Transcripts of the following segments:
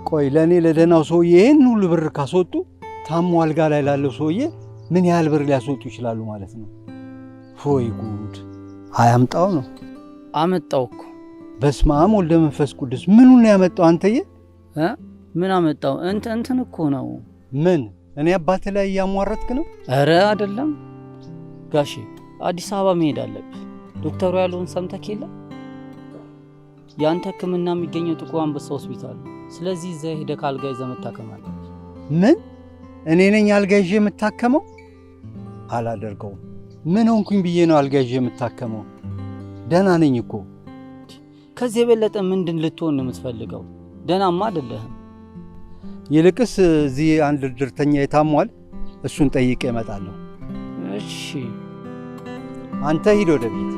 ቆይ ለኔ ለደናው ሰውዬ ይሄን ሁሉ ብር ካስወጡ ታሞ አልጋ ላይ ላለው ሰውዬ ምን ያህል ብር ሊያስወጡ ይችላሉ ማለት ነው? ሆይ ጉድ! አያምጣው ነው አመጣው እኮ። በስመ አብ ወልደ መንፈስ ቅዱስ። ምኑን ነው ያመጣው አንተዬ? ምን አመጣው? እንትን እኮ ነው። ምን እኔ አባቴ ላይ ያሟረትክ ነው? አረ አይደለም ጋሼ፣ አዲስ አበባ መሄድ አለብህ። ዶክተሩ ያለውን ሰምተህ የለ? ያንተ ህክምና የሚገኘው ጥቁር አንበሳ ሆስፒታል። ስለዚህ እዛ ሄደህ ካልጋ ይዘህ መታከም አለብህ። ምን? እኔ ነኝ አልጋ ይዤ የምታከመው? አላደርገውም። ምን ሆንኩኝ ብዬ ነው አልጋ ይዤ የምታከመው? ደህና ነኝ እኮ። ከዚህ የበለጠ ምንድን ልትሆን ነው የምትፈልገው? ደህናማ አይደለህም። ይልቅስ እዚህ አንድ ድርተኛ የታሟል፣ እሱን ጠይቄ እመጣለሁ። እሺ አንተ ሂድ ወደ ቤት።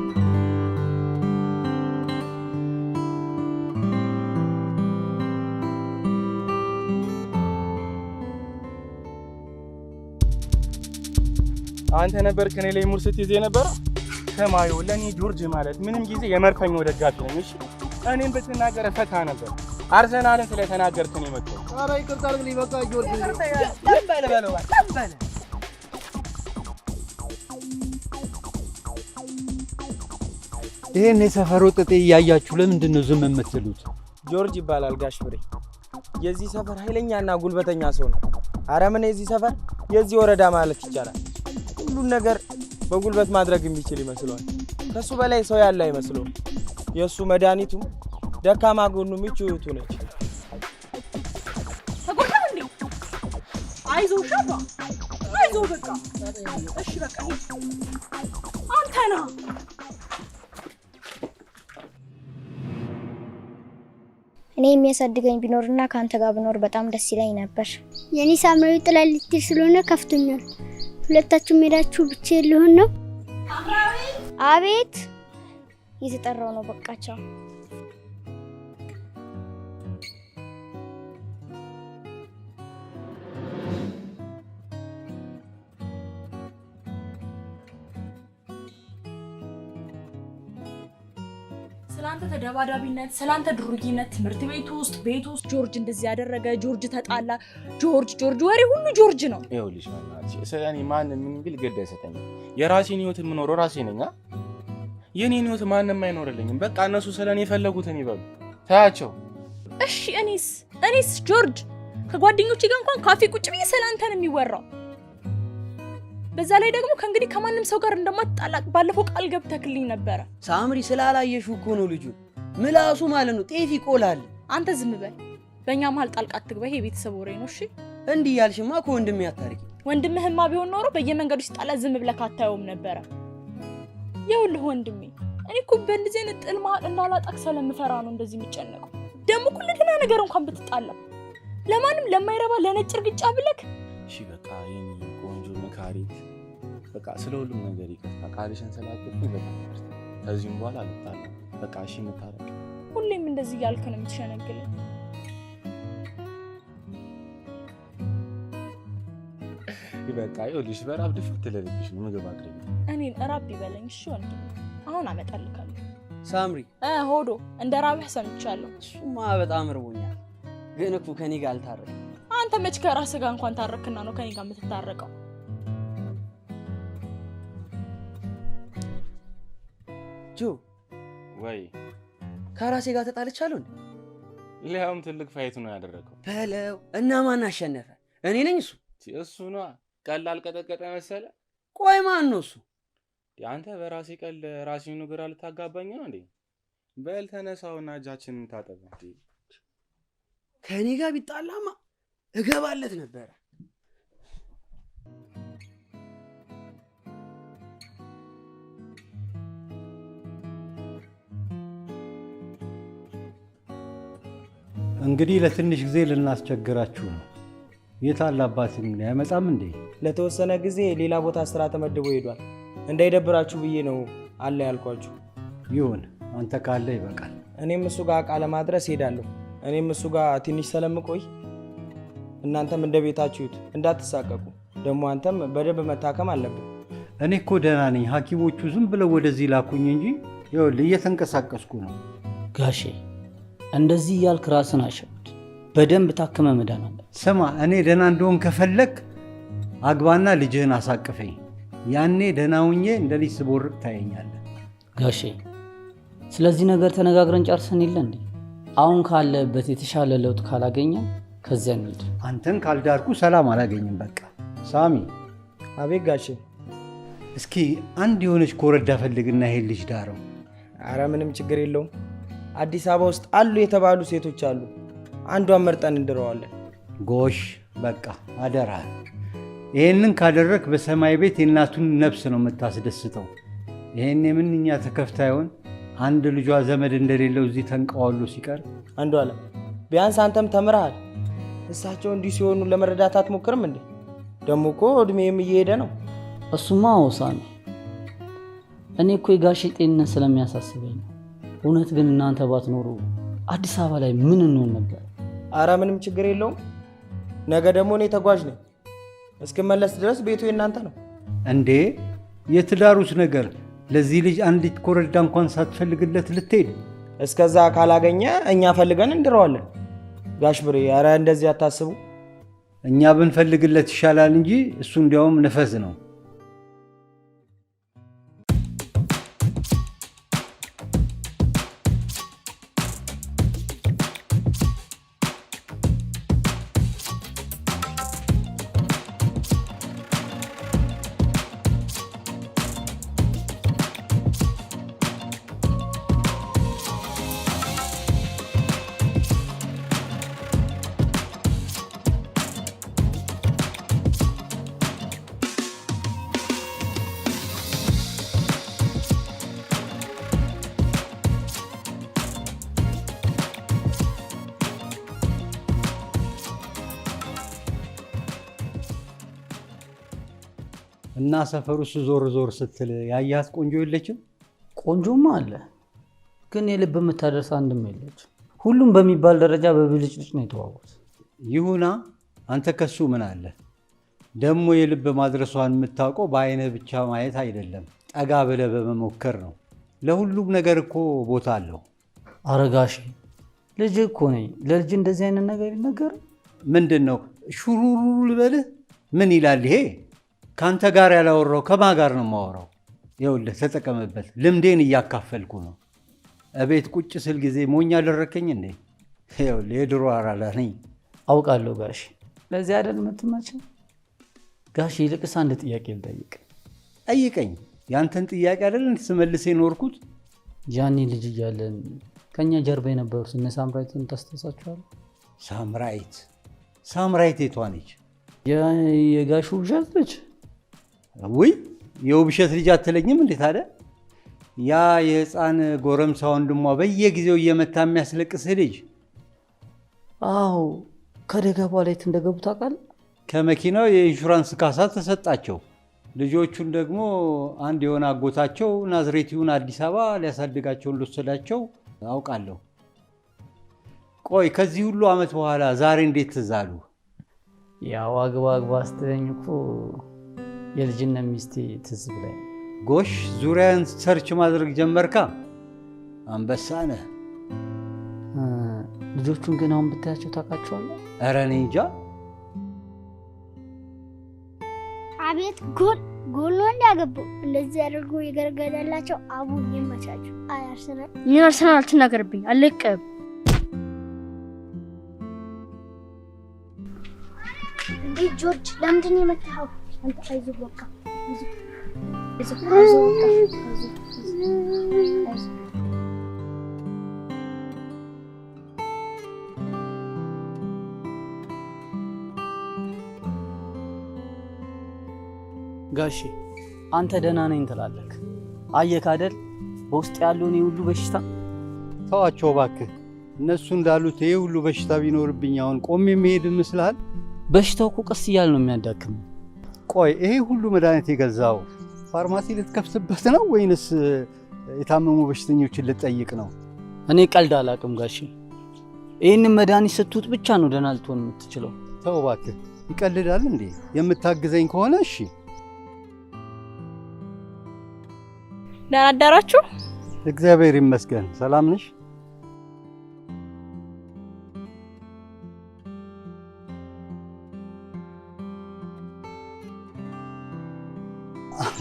አንተ ነበር ከኔ ላይ ሙርሰት ይዘህ ነበር። ሰማዩ ለኔ ጆርጅ ማለት ምንም ጊዜ የመርፈኛው ደጋፊ ነኝ። እሺ እኔን በተናገረ ፈታ ነበር። አርሰናልን ስለተናገርክ ነው የመጣው። ኧረ ይቅርታ አድርግልኝ። በቃ ጆርጅ ተንበለ ይሄን የሰፈሩ ጥጤ እያያችሁ ለምንድን ነው ዝም የምትሉት? ጆርጅ ይባላል ጋሽ ፍሬ። የዚህ ሰፈር ኃይለኛና ጉልበተኛ ሰው ነው። ኧረ ምን የዚህ ሰፈር የዚህ ወረዳ ማለት ይቻላል። ሁሉን ነገር በጉልበት ማድረግ የሚችል ይመስለዋል። ከሱ በላይ ሰው ያለ አይመስለውም። የሱ መድኃኒቱ ደካማ ጎኑ ምቹቱ ነች። ተጎዳው እንዴ? አይዞህ ሻባ አይዞህ። በቃ እሺ በቃ አንተ ና። እኔ የሚያሳድገኝ ቢኖርና ካንተ ጋር ብኖር በጣም ደስ ይለኝ ነበር። የኔ ሳምራዊ ጥላል ልትል ስለሆነ ከፍቶኛል። ሁለታችሁ ሜዳችሁ ብቻ ልሆን ነው? አቤት እየተጠራው ነው። በቃቸው። ስላንተ ተደባዳቢነት፣ ስላንተ ድሩጊነት ትምህርት ቤት ውስጥ ጆርጅ እንደዚህ ያደረገ፣ ጆርጅ ተጣላ፣ ጆርጅ ወሬ ሁሉ ጆርጅ ነው። ይኸውልሽ ማለት ስለኔ ማንም ምን ቢል ግድ አይሰጠኝም። የራሴን ህይወት የምኖረው ራሴ ነኝ። የኔን ህይወት ማንም አይኖርልኝም። በቃ እነሱ ስለኔ የፈለጉትን ይበሉ፣ ታያቸው። እሺ እኔስ ጆርጅ ከጓደኞቼ ጋር እንኳን ካፌ ቁጭ ብዬ ስላንተ ነው የሚወራው። በዛ ላይ ደግሞ ከእንግዲህ ከማንም ሰው ጋር እንደማትጣላቅ ባለፈው ቃል ገብተክልኝ ነበረ። ሳምሪ ስላላየሽው እኮ ነው ልጁ ምላሱ ማለት ነው ጤፍ ይቆላል። አንተ ዝም በል። በእኛ መሀል ጣልቃ አትግባ። ይሄ ቤተሰብ ወሬ ነው። እሺ እንዲህ ያልሽማ ከወንድሜ አታርቂ። ወንድምህማ ቢሆን ኖሮ በየመንገዱ ሲጣላ ዝም ብለህ ካታየውም ነበረ። ይኸውልህ ወንድሜ፣ እኔ እኮ በእንደዚህ አይነት ጥል መሀል እንዳላጣቅ ስለምፈራ ነው እንደዚህ የምጨነቀው። ደግሞ እኮ ለደህና ነገር እንኳን ብትጣላ ለማንም ለማይረባ ለነጭ እርግጫ ብለክ። እሺ በቃ የኔ ቆንጆ መካሪት፣ በቃ ስለ ሁሉም ነገር ይቅርታ። ቃልሽን ስላጠፋሁ በጣም ይቅርታ። ከዚህም በኋላ አልጣላም። በቃ እሺ መታረቅ። ሁሌም እንደዚህ ያልክ ነው የምትሸነግለኝ። በቃ ይኸውልሽ በራብ ድፍት ለልብሽ ምግብ አቅርቢ። እኔን እራብ ይበለኝ። እሺ ወንድም አሁን አመጣልካለሁ። ሳምሪ ሆዶ እንደ ራብህ ሰምቻለሁ። እሱማ በጣም እርቦኛል፣ ግን እኮ ከኔ ጋር አልታረቅም። አንተ መች ከራስህ ጋር እንኳን ታረክና ነው ከኔ ጋር የምትታረቀው? ጆ ወይ ከራሴ ጋር ተጣልቻለሁ እንዴ? ሊያውም ትልቅ ፋይት ነው ያደረገው በለው። እና ማን አሸነፈ? እኔ ነኝ እሱ ነው? ቀላል ቀጠቀጠ መሰለ? ቆይ ማን ነው እሱ? አንተ በራሴ ቀል ራሴን ግራ ልታጋባኝ ነው እንዴ? በል ተነሳውና እጃችንን ታጠብ። ከኔ ጋር ቢጣላማ እገባለት ነበር። እንግዲህ ለትንሽ ጊዜ ልናስቸግራችሁ ነው። የት አለ አባትህ? እንግዲህ አይመጣም እንዴ? ለተወሰነ ጊዜ ሌላ ቦታ ስራ ተመድቦ ሄዷል። እንዳይደብራችሁ ብዬ ነው አለ ያልኳችሁ። ይሁን፣ አንተ ካለ ይበቃል። እኔም እሱ ጋር ቃለ ማድረስ ሄዳለሁ። እኔም እሱ ጋር ትንሽ ስለምቆይ እናንተም እንደ ቤታችሁት እንዳትሳቀቁ። ደግሞ አንተም በደንብ መታከም አለብን። እኔ እኮ ደህና ነኝ። ሐኪሞቹ ዝም ብለው ወደዚህ ላኩኝ እንጂ ይኸውልህ እየተንቀሳቀስኩ ነው። ጋሼ እንደዚህ እያልክ ራስን አሸብድ። በደንብ ታክመ መዳን አለ። ስማ እኔ ደህና እንደሆን ከፈለክ አግባና ልጅህን አሳቅፈኝ። ያኔ ደህና ሁኜ እንደ ልጅ ስቦርቅ ታየኛለህ። ጋሼ ስለዚህ ነገር ተነጋግረን ጨርሰን የለ እንዴ? አሁን ካለበት የተሻለ ለውጥ ካላገኘን ከዚያ እንሂድ። አንተን ካልዳርኩ ሰላም አላገኝም። በቃ ሳሚ። አቤት ጋሼ። እስኪ አንድ የሆነች ኮረዳ ፈልግና ይሄን ልጅ ዳረው። አረ ምንም ችግር የለውም። አዲስ አበባ ውስጥ አሉ የተባሉ ሴቶች አሉ። አንዷን መርጠን እንድረዋለን። ጎሽ በቃ አደራ። ይሄንን ካደረክ በሰማይ ቤት የእናቱን ነፍስ ነው የምታስደስተው። ይሄን የምንኛ ተከፍታ ይሆን? አንድ ልጇ ዘመድ እንደሌለው እዚህ ተንቀዋሉ ሲቀር። አንዱ አለ ቢያንስ አንተም ተምረሃል። እሳቸው እንዲህ ሲሆኑ ለመረዳት አትሞክርም እንዴ? ደግሞ እኮ እድሜም እየሄደ ነው። እሱማ ወሳኔ። እኔ እኮ የጋሼ ጤንነት ስለሚያሳስበኝ ነው። እውነት ግን እናንተ ባትኖሩ አዲስ አበባ ላይ ምን እንሆን ነበር? አረ ምንም ችግር የለውም። ነገ ደግሞ እኔ ተጓዥ ነኝ። እስክመለስ ድረስ ቤቱ የእናንተ ነው። እንዴ የትዳሩስ ነገር? ለዚህ ልጅ አንዲት ኮረዳ እንኳን ሳትፈልግለት ልትሄድ? እስከዛ ካላገኘ እኛ ፈልገን እንድረዋለን። ጋሽ ብሬ አረ እንደዚህ አታስቡ። እኛ ብንፈልግለት ይሻላል እንጂ እሱ እንዲያውም ነፈስ ነው። እና ሰፈሩስ ዞር ዞር ስትል ያያት ቆንጆ የለችም? ቆንጆማ አለ፣ ግን የልብ የምታደርስ አንድም የለች። ሁሉም በሚባል ደረጃ በብልጭልጭ ነው የተዋቡት። ይሁና አንተ ከሱ ምን አለ? ደግሞ የልብ ማድረሷን የምታውቀው በአይንህ ብቻ ማየት አይደለም፣ ጠጋ ብለህ በመሞከር ነው። ለሁሉም ነገር እኮ ቦታ አለው። አረጋሽ ልጅ እኮ ነኝ። ለልጅ እንደዚህ አይነት ነገር ይነገር? ምንድን ነው ሹሩሩ ልበልህ? ምን ይላል ይሄ? ከአንተ ጋር ያላወራው ከማን ጋር ነው የማወራው? ይኸውልህ ተጠቀምበት። ልምዴን እያካፈልኩ ነው። እቤት ቁጭ ስል ጊዜ ሞኝ አደረከኝ እንዴ? ይኸውልህ የድሮ አራዳ ነኝ። አውቃለሁ ጋሽ፣ ለዚህ አይደል የምትመቸው? ጋሽ ይልቅስ አንድ ጥያቄ ልጠይቅ። ጠይቀኝ። ያንተን ጥያቄ አይደል ስመልስ የኖርኩት? ያኔ ልጅ እያለን ከኛ ጀርባ የነበሩት እነ ሳምራይትን ታስታውሳቸዋለህ? ሳምራይት የቷ ነች? የጋሹ ውብሸት ልጅ። ውይ የውብሸት ልጅ አትለኝም እንዴ ታዲያ? ያ የህፃን ጎረምሳ ወንድሟ በየጊዜው እየመታ የሚያስለቅስህ ልጅ? አዎ። ከደጋ በኋላ የት እንደገቡ ታውቃለህ? ከመኪናው የኢንሹራንስ ካሳ ተሰጣቸው። ልጆቹን ደግሞ አንድ የሆነ አጎታቸው ናዝሬቲውን አዲስ አበባ ሊያሳድጋቸው እንደወሰዳቸው አውቃለሁ። ቆይ ከዚህ ሁሉ ዓመት በኋላ ዛሬ እንዴት ትዝ አሉ? ያው አግባ ስትለኝ እኮ የልጅነት ሚስቴ ትዝ ብላኝ። ጎሽ ዙሪያን ሰርች ማድረግ ጀመርካ? አንበሳ ነህ። ልጆቹን ግን አሁን ብታያቸው ታውቃቸዋለህ? ኧረ እኔ እንጃ። አቤት ጎል ነው እንዲያገባው እንደዚህ አድርጎ የገረገዳላቸው አቡ ይመቻቸው። አይ አርሰናል ይህን አርሰናል አትናገርብኝ፣ አልለቅም። እንዴ ጆርጅ ለምንድን ነው የመታኸው? አንተ አይዞህ በቃ አይዞህ። ጋሼ አንተ ደህና ነኝ ትላለህ። አየህ አይደል በውስጥ ያለውን የሁሉ በሽታ። ተዋቸው እባክህ። እነሱ እንዳሉት ይሄ ሁሉ በሽታ ቢኖርብኝ አሁን ቆሜ የሚሄድ ይመስልሃል? በሽታው እኮ ቀስ እያለ ነው የሚያዳክም። ቆይ ይሄ ሁሉ መድኃኒት የገዛው ፋርማሲ ልትከፍትበት ነው ወይንስ የታመሙ በሽተኞችን ልትጠይቅ ነው? እኔ ቀልድ አላውቅም ጋሼ። ይህንን መድኃኒት ስትውጥ ብቻ ነው ደህና ልትሆን የምትችለው። ተው እባክህ። ይቀልዳል እንዴ? የምታግዘኝ ከሆነ እሺ። ደህና አደራችሁ? እግዚአብሔር ይመስገን። ሰላም ነሽ?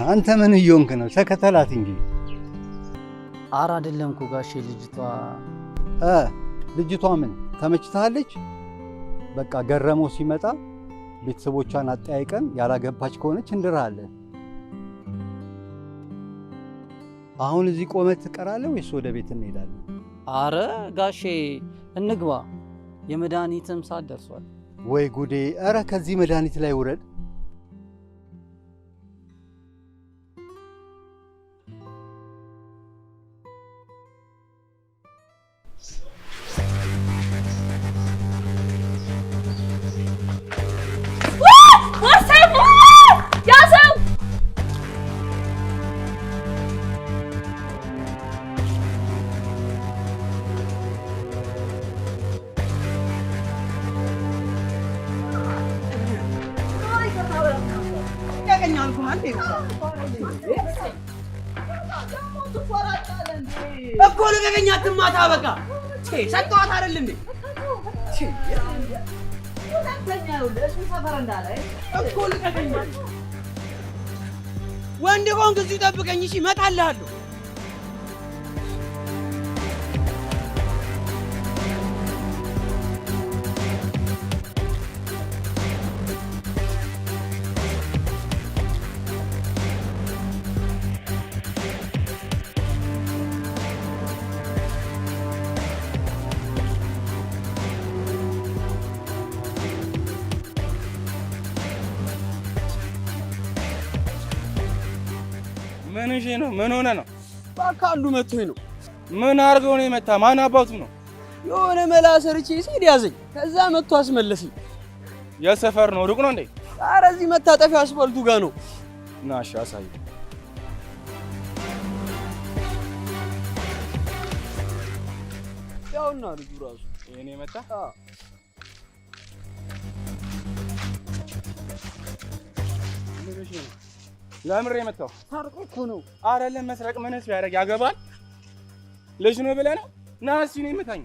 አንተ ምን እየሆንክ ነው? ተከተላት እንጂ። ኧረ አይደለም እኮ ጋሼ ልጅቷ ምን ተመችታለች? በቃ ገረመው ሲመጣ ቤተሰቦቿን አጠያይቀን ያላገባች ከሆነች እንድራለን። አሁን እዚህ ቆመት ትቀራለህ ወይስ ወደ ቤት እንሄዳለን? አረ ጋሼ እንግባ፣ የመድኃኒትም ሰዓት ደርሷል። ወይ ጉዴ! አረ ከዚህ መድኃኒት ላይ ውረድ። እኮ ልቀቀኝ፣ አትማታ። በቃ ሰጠኋት አይደል እንዴ? እኮ ልቀቀኝ። ወንድ ቆንክ እዚሁ ጠብቀኝ። እሺ እመጣልሃለሁ። ምን እሺ ነው? ምን ሆነ ነው? እባክህ አንዱ መቶኝ ነው። ምን አድርገው ነው የመታ? ማን አባቱ ነው? የሆነ መላ ሰርቼ ሲል ያዘኝ፣ ከዛ መቶ አስመለሰኝ። የሰፈር ነው? ሩቅ ነው እንዴ? ኧረ እዚህ መታጠፊያ አስፋልቱ ጋር ነው። ና እሺ አሳይ። ያውና ልጁ ራሱ የኔ መታ። ምን እሺ ነው? ለምሬ የመታው ታርቆ እኮ ነው። አይደለም መስረቅ ምንስ ቢያደርግ ያገባል? ልጅ ነው ብለህ ነው? ና እስኪ ነው የምታኝ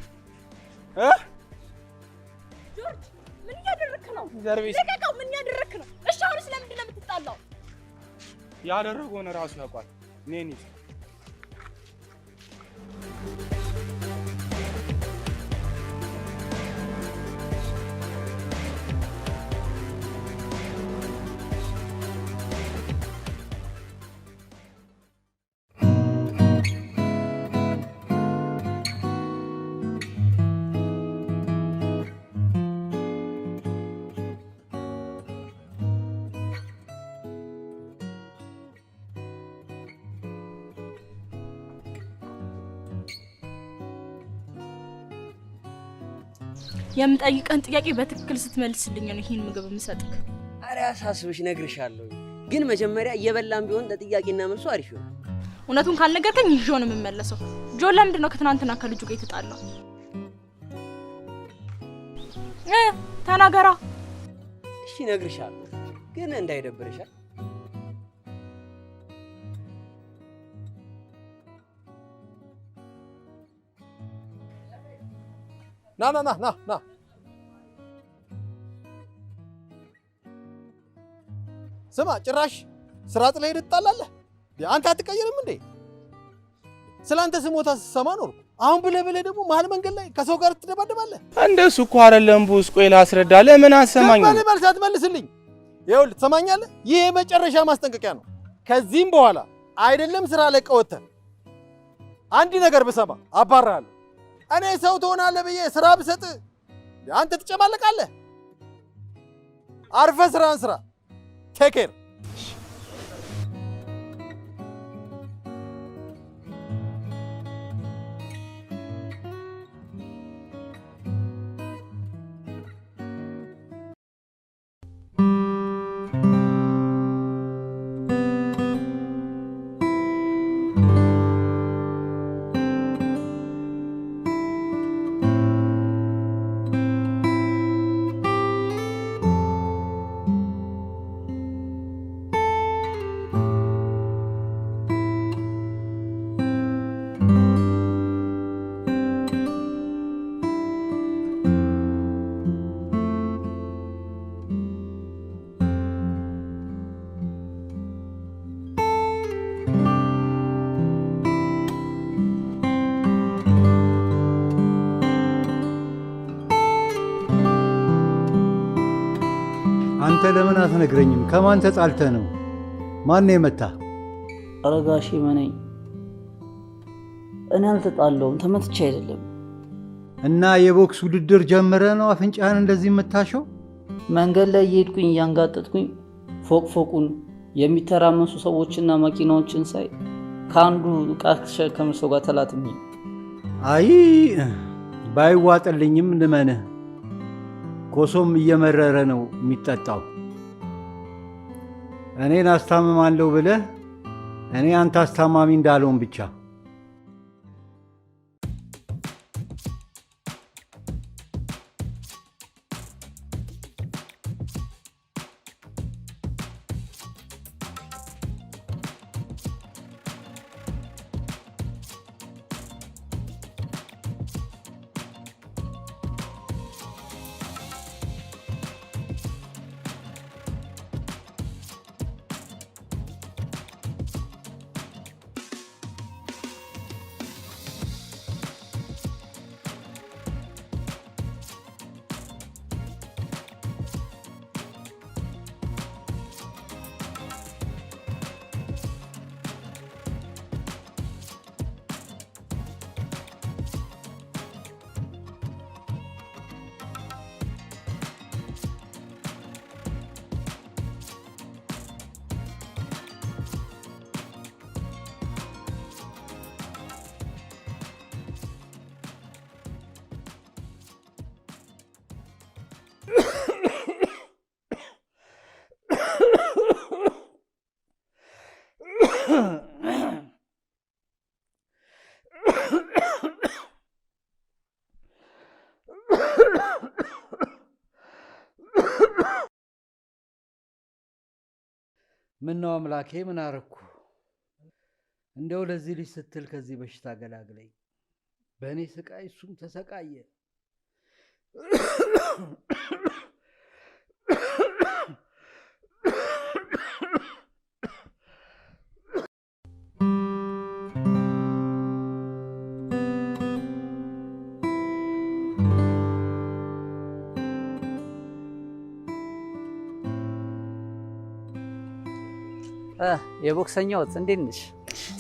ጆርጅ ምን እያደረክ ነው? ዘርቤስ ልቀቀው። ምን እያደረክ ነው? እሺ አሁንስ ለምንድን ነው የምትጣላው? ያደረገውን ራሱ ያውቃል። ነኝ የምጠይቀን ጥያቄ በትክክል ስትመልስልኝ ነው ይሄን ምግብ የምሰጥክ። ኧረ አሳስብሽ፣ ነግርሻለሁ። ግን መጀመሪያ እየበላን ቢሆን ለጥያቄና መልሱ አሪፍ ይሆናል። እውነቱን ካልነገርከኝ ይዤው ነው የምመለሰው። ጆን ለምንድን ነው ከትናንትና ከልጁ ጋር የተጣላው? ተናገራ። እሺ ነግርሻለሁ፣ ግን እንዳይደብርሻል። ና ና ና ና ና ስማ፣ ጭራሽ ስራ ጥለህ ሄደህ ትጣላለህ? አንተ አትቀየርም እንዴ? ስላንተ ስሞታ ስሰማ ኖርኩ። አሁን ብለህ ደግሞ መሀል መንገድ ላይ ከሰው ጋር ትደባደባለህ? እንደሱ እኮ አይደለም ቡስ። ቆይ ላስረዳ። ለምን አሰማኝ? መልስ አትመልስልኝ። ይኸውልህ ትሰማኛለህ? ይህ የመጨረሻ ማስጠንቀቂያ ነው። ከዚህም በኋላ አይደለም ስራ ለቀህ ወጥተህ አንድ ነገር ብሰማ አባርሃለሁ። እኔ ሰው ትሆናለህ ብዬ ስራ ብሰጥ አንተ ትጨማለቃለህ። አርፈህ ስራን ስራ። ቴክ ኬር። አንተ ለምን አትነግረኝም? ከማን ተጣልተህ ነው? ማን የመታ? ኧረ ጋሼ መነኝ፣ እኔ አልተጣለሁም፣ ተመትቼ አይደለም። እና የቦክስ ውድድር ጀምረ ነው አፍንጫህን እንደዚህ የምታሸው? መንገድ ላይ እየሄድኩኝ እያንጋጠጥኩኝ ፎቁን የሚተራመሱ ሰዎችና መኪናዎችን ሳይ ከአንዱ ዕቃ ከተሸከመ ሰው ጋር ተላትሜ። አይ ባይዋጥልኝም ልመንህ፣ ኮሶም እየመረረ ነው የሚጠጣው። እኔን አስታምማለሁ ብለህ እኔ አንተ አስታማሚ እንዳልሆን ብቻ። ምን ነው አምላኬ፣ ምን አረኩ? እንደው ለዚህ ልጅ ስትል ከዚህ በሽታ ገላግለኝ። በእኔ ስቃይ እሱም ተሰቃየ። የቦክሰኛውት እንዴት ነሽ?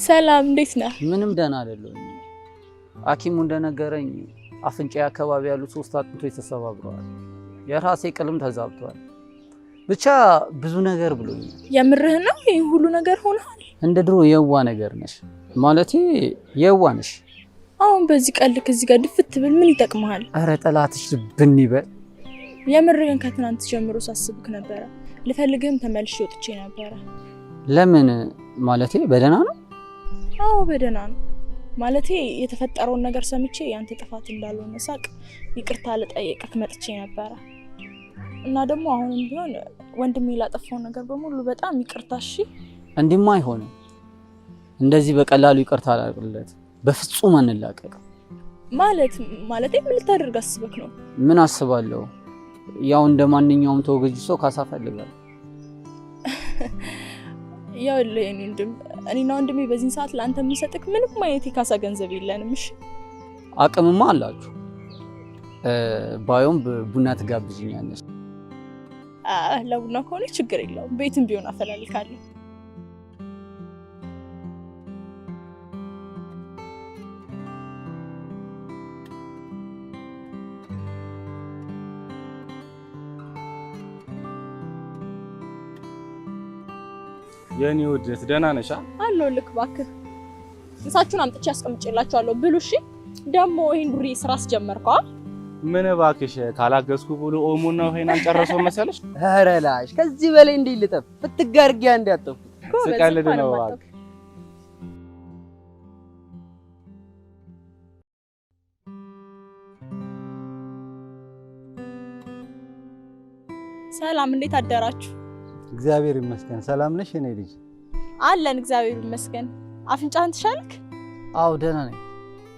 ሰላም፣ እንዴት ነህ? ምንም ደህና አይደለሁም። ሐኪሙ እንደነገረኝ አፍንጫ አካባቢ ያሉ 3 አጥንቶች ተሰባብረዋል። የራሴ ቅልም ተዛብቷል። ብቻ ብዙ ነገር ብሎኛል። የምርህ ነው? ይሄ ሁሉ ነገር ሆነሃል? እንደ ድሮ የዋ ነገር ነሽ ማለቴ የዋ ነሽ። አሁን በዚህ ቀልክ እዚህ ጋር ድፍት ብል ምን ይጠቅምሃል? አረ ጠላትሽ ልብን ይበል። የምርህን ከትናንት ጀምሮ ሳስብክ ነበረ። ልፈልግህም ተመልሼ ወጥቼ ነበረ። ለምን ማለቴ በደህና ነው? አዎ በደህና ነው። ማለቴ የተፈጠረውን ነገር ሰምቼ ያንተ ጥፋት እንዳልሆነ ሳቅ ይቅርታ ልጠይቅህ መጥቼ ነበረ። እና ደግሞ አሁንም ቢሆን ወንድሜ ላጠፋው ነገር በሙሉ በጣም ይቅርታ። እሺ? እንዲማ አይሆንም። እንደዚህ በቀላሉ ይቅርታ አላቅለት በፍጹም አንላቀቅ። ማለቴ ምን ልታደርግ አስበክ ነው? ምን አስባለሁ? ያው እንደማንኛውም ተወገጅ ሰው ካሳ ፈልጋለሁ። ያው እኔና ወንድሜ በዚህ ሰዓት ለአንተ የምሰጥክ ምንም አይነት የካሳ ገንዘብ የለንም። እሺ? አቅምማ አላችሁ። ባዮም ቡና ትጋብዥኛለሽ? ለቡና ከሆነ ችግር የለውም። ቤትም ቢሆን አፈላልካለሁ። የኔ ውድት ደህና ነሽ? አለሁልህ። እባክህ ምሳችሁን አምጥቼ አስቀምጬላችኋለሁ ብሉ። እሺ? ደግሞ ይሄን ዱሪ ስራ አስጀመርከው? ምን እባክሽ ካላገዝኩ ብሎ ኦሞና ወይን አልጨረሰው መሰለሽ? ኧረ ላሽ ከዚህ በላይ እንዴ ልጠፍ ፍትጋርጊያ እንዲያጠፉ ስቀልድ ነው እባክህ። ሰላም፣ እንዴት አደራችሁ? እግዚአብሔር ይመስገን። ሰላም ነሽ የኔ ልጅ? አለን እግዚአብሔር ይመስገን። አፍንጫህን ትሻልክ? አዎ ደህና ነኝ።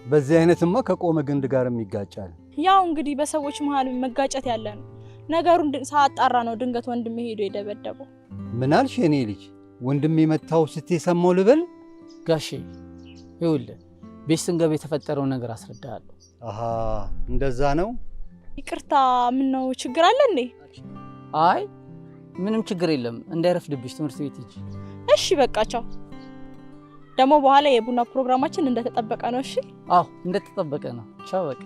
በዚህ አይነትማ ከቆመ ግንድ ጋርም ይጋጫል። ያው እንግዲህ በሰዎች መሃል መጋጨት ያለ ነው። ነገሩን ሳጣራ ነው ድንገት ወንድሜ ሄዶ የደበደበው። ምን አልሽ የኔ ልጅ? ወንድሜ መታው ስትይ ሰማው ልበል? ጋሼ ይኸውልህ ቤት ስንገባ የተፈጠረውን ነገር አስረዳሃለሁ። አሃ እንደዛ ነው። ይቅርታ፣ ምን ነው ችግር አለ እንዴ? አይ ምንም ችግር የለም እንዳይረፍድብሽ ትምህርት ቤት ሂጂ። እሺ በቃ ቻው። ደግሞ በኋላ የቡና ፕሮግራማችን እንደተጠበቀ ነው። እሺ አዎ እንደተጠበቀ ነው። ቻው በቃ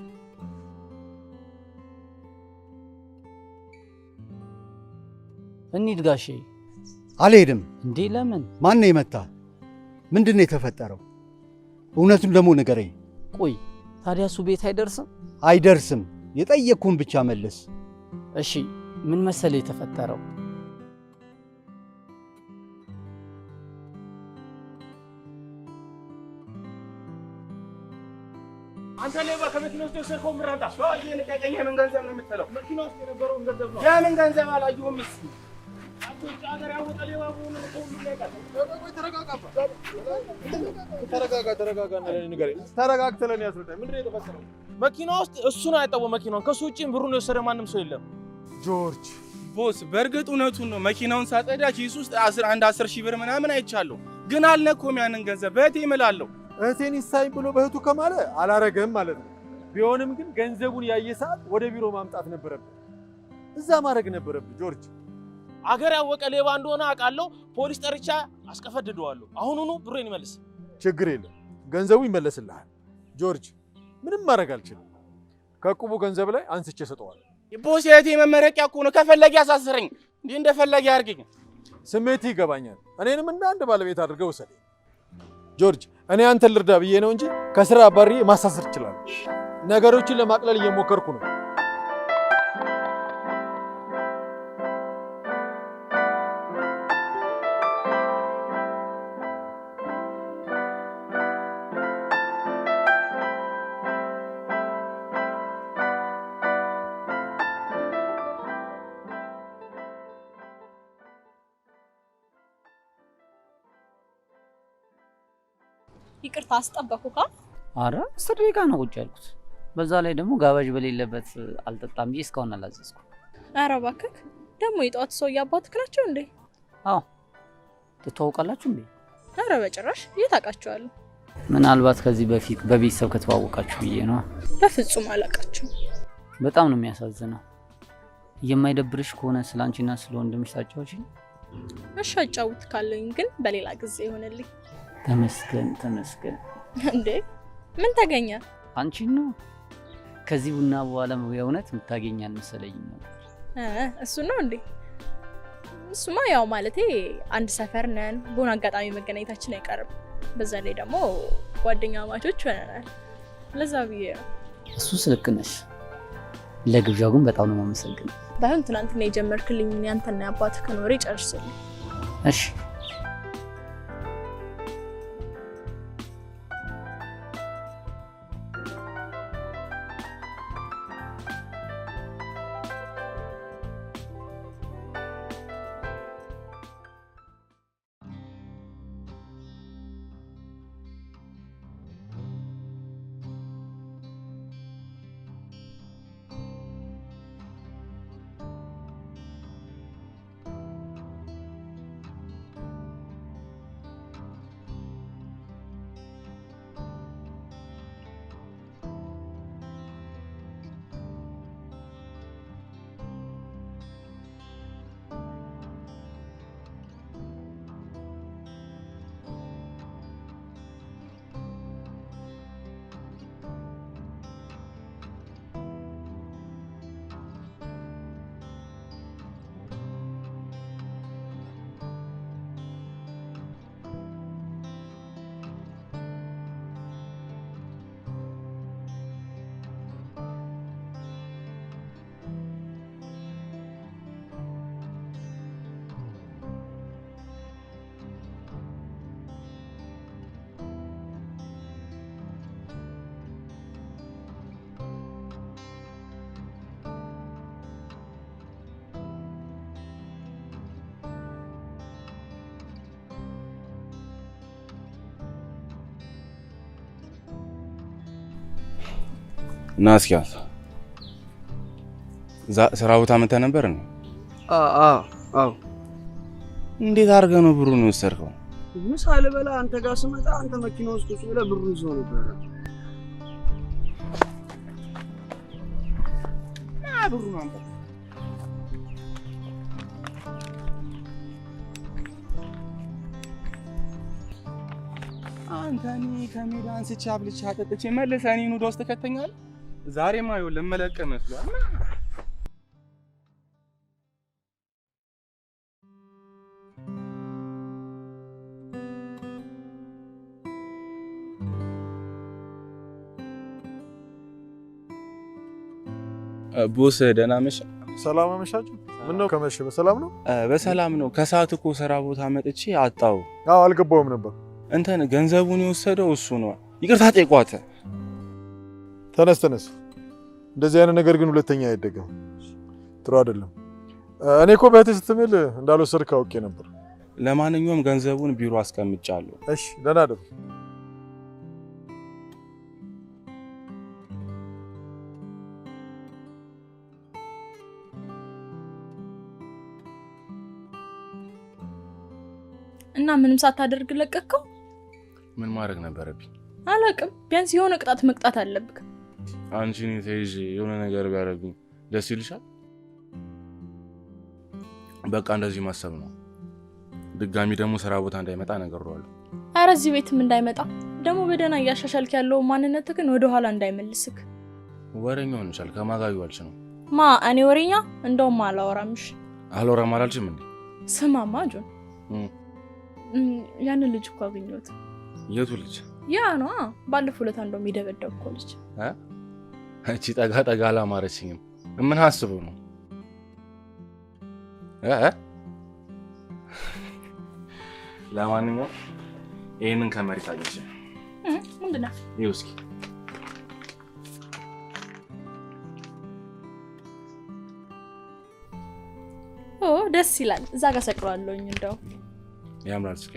እንሂድ ጋሼ። አልሄድም። እንዴ ለምን? ማን ነው የመታ? ምንድን ነው የተፈጠረው? እውነቱን ደግሞ ንገረኝ። ቆይ ታዲያ እሱ ቤት አይደርስም? አይደርስም። የጠየቅኩህን ብቻ መልስ። እሺ ምን መሰለ የተፈጠረው? አንተ ሌባ ከመኪና ውስጥ የወሰድከው ብር አምጣ። ይሄን ቀቀኝ ምን ገንዘብ ነው የምትለው? መኪና ውስጥ የነበረውን ገንዘብ ነው። ያንን ገንዘብ አላየሁም። እስኪ አቶች አገር ያወጣ ሌባ ሆኖ ነው ሁሉ ነገር። ተረጋጋ እና ለኔ ንገረኝ። ተረጋግተህ ለኔ ያስረዳኝ። ምንድን ነው የተፈጠረው? መኪና ውስጥ እሱ ነው ያጠበው መኪናውን። ከሱ ውጪ ብሩን የወሰደ ማንም ሰው የለም። ጆርጅ ቦስ በእርግጥ እውነቱን ነው። መኪናውን ሳጸዳ ኪስ ውስጥ 10 ሺህ ብር ምናምን አይቻለሁ፣ ግን አልነኩም ያንን ገንዘብ። በእህቴ እምላለሁ እህቴን ይሳይ ብሎ በእህቱ ከማለ አላረገም ማለት ነው። ቢሆንም ግን ገንዘቡን ያየ ሰዓት ወደ ቢሮ ማምጣት ነበረብህ። እዛ ማድረግ ነበረብህ ጆርጅ። አገር ያወቀ ሌባ እንደሆነ አውቃለሁ። ፖሊስ ጠርቻ አስቀፈድደዋለሁ። አሁኑኑ ብሩን ይመልስ። ችግር የለም ገንዘቡ ይመለስልሃል ጆርጅ። ምንም ማድረግ አልችልም። ከቁቡ ገንዘብ ላይ አንስቼ ሰጠዋለሁ። ቦስ የእህቴ መመረቂያ እኮ ነው። ከፈለገ ያሳስረኝ፣ እንዲህ እንደፈለገ ያርገኝ። ስሜት ይገባኛል። እኔንም እንደ አንድ ባለቤት አድርገው ወሰደኝ ጆርጅ። እኔ አንተን ልርዳ ብዬ ነው እንጂ ከስራ አባሪ ማሳሰር ይችላል። ነገሮችን ለማቅለል እየሞከርኩ ነው። ይቅርታ አስጠበኩካ። አረ 10 ደቂቃ ነው ቁጭ ያልኩት። በዛ ላይ ደግሞ ጋባዥ በሌለበት አልጠጣም ብዬ እስካሁን አላዘዝኩም። አረ እባክህ ደግሞ የጠዋት ሰው ያባትክ ናቸው እንዴ? አዎ ትተዋወቃላችሁ እንዴ? አረ በጭራሽ የት አውቃቸዋለሁ? ምናልባት ከዚህ በፊት በቤተሰብ ከተዋወቃችሁ ብዬ ነው። በፍጹም አላውቃቸው። በጣም ነው የሚያሳዝነው። የማይደብርሽ ከሆነ ስላንቺና ስለ ወንድምሽ ታጫውቺኝ። እሺ አጫውትካለሁኝ፣ ግን በሌላ ጊዜ ይሆንልኝ። ተመስገን ተመስገን። እንዴ ምን ተገኘ? አንቺን ነው። ከዚህ ቡና በኋላ የእውነት የምታገኝ አልመሰለኝም ነበር። እሱ ነው እንዴ? እሱማ ያው ማለቴ አንድ ሰፈር ነን፣ በሆነ አጋጣሚ መገናኘታችን አይቀርም። በዛ ላይ ደግሞ ጓደኛ ማቾች ሆነናል። ለዛ ብዬ ነው። እሱስ ልክ ነሽ። ለግብዣው ግን በጣም ነው የማመሰግነው። ባይሆን ትናንትና የጀመርክልኝ ያንተና አባትህ ከኖሬ ጨርስልኝ። እሺ ናስኪያስ ስራ ቦታ መጣ ነበር ነው? አዎ። እንዴት አድርገህ ነው ብሩን የወሰድከው? ምሳ ልበላ አንተ ጋር ስመጣ አንተ መኪና ውስጥ ቁጭ ብለህ ብሩን ይዘው ነበር። ብሩን አንተ አንተኒ ከሜዳ አንስቼ አብልቼ አጠጥቼ መልሰህ እኔን ወደ ውስጥ ከተኛለህ። ዛሬማ ይኸውልህ ለመለቀ መስሏል። ቦስ ደህና መሸ? ሰላም አመሻችሁ። ምን ነው ከመሸ በሰላም ነው? በሰላም ነው። ከሰዓት እኮ ስራ ቦታ መጥቼ አጣው። አዎ አልገባውም ነበር። እንትን ገንዘቡን የወሰደው እሱ ነው። ይቅርታ ጠይቋት። ተነስ። እንደዚህ አይነት ነገር ግን ሁለተኛ አይደገም። ጥሩ አይደለም። እኔ እኮ በእህትህ ስትምል እንዳልወሰድክ አውቄ ነበር። ለማንኛውም ገንዘቡን ቢሮ አስቀምጫለሁ። እሺ ደህና አይደል? እና ምንም ሳታደርግ ለቀቀው? ምን ማድረግ ነበረብኝ? አላውቅም። ቢያንስ የሆነ ቅጣት መቅጣት አለብክ። አንቺን ተይዤ የሆነ ነገር ቢያደርጉኝ ደስ ይልሻል? በቃ እንደዚህ ማሰብ ነው። ድጋሚ ደግሞ ስራ ቦታ እንዳይመጣ ነገርዋለሁ። ኧረ እዚህ ቤትም እንዳይመጣ ደግሞ በደህና እያሻሻልክ ያለው ማንነትህን ወደ ኋላ እንዳይመልስክ። ወሬኛ ሆነሻል። ከማጋዩ አልሽ ነው? ማ እኔ ወሬኛ? እንደውም አላወራምሽ። አልወራም አላልሽም እንዴ? ስማማ ጆን፣ ያን ልጅ እኮ አገኘሁት። የቱ ልጅ? ያ ነው ባለፈው ዕለት እንደውም የደበደብከው ልጅ። እቺ ጠጋ አላማረችኝም። ምን አስበው ነው? ለማንኛውም ይሄንን ከመሬት አገኘሽ? ምንድን ነው? ይኸው እስኪ ደስ ይላል። እዛ ጋር ሰቅሏለሁኝ። እንደው ያምራል። እስኪ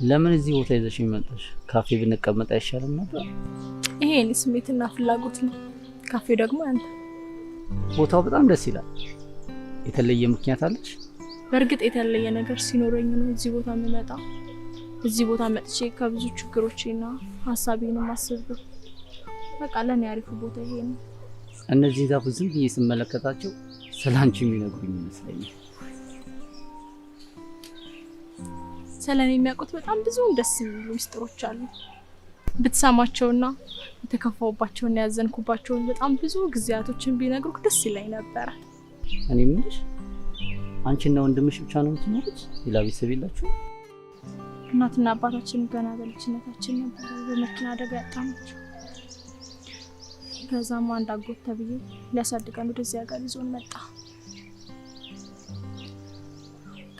ለምን እዚህ ቦታ ይዘሽኝ መጣሽ? ካፌ ብንቀመጥ አይሻልም ነበር? ይሄ የኔ ስሜትና ፍላጎት ነው። ካፌ ደግሞ አንተ። ቦታው በጣም ደስ ይላል። የተለየ ምክንያት አለሽ? በእርግጥ የተለየ ነገር ሲኖረኝ ነው እዚህ ቦታ የምመጣ። እዚህ ቦታ መጥቼ ከብዙ ችግሮቼና ሀሳቤን ማስበው። በቃ ለኔ አሪፍ ቦታ ይሄ ነው። እነዚህ ዛፎች ዝም ብዬ ስመለከታቸው ስላንቺ የሚነግሩኝ ይመስለኛል። ስለኔ የሚያውቁት በጣም ብዙ ደስ የሚሉ ሚስጥሮች አሉ። ብትሰማቸውና የተከፋውባቸውና ያዘንኩባቸውን በጣም ብዙ ጊዜያቶችን ቢነግሩክ ደስ ይለኝ ነበር። እኔ ምንሽ አንቺና ወንድምሽ ብቻ ነው የምትኖሩት? ሌላ ቤተሰብ የላችሁም? እናትና አባታችን ገና በልጅነታችን ነበር በመኪና አደጋ ያጣናቸው። ከዛም አንድ አጎት ተብዬ ሊያሳድገን ወደዚህ ሀገር ይዞን መጣ።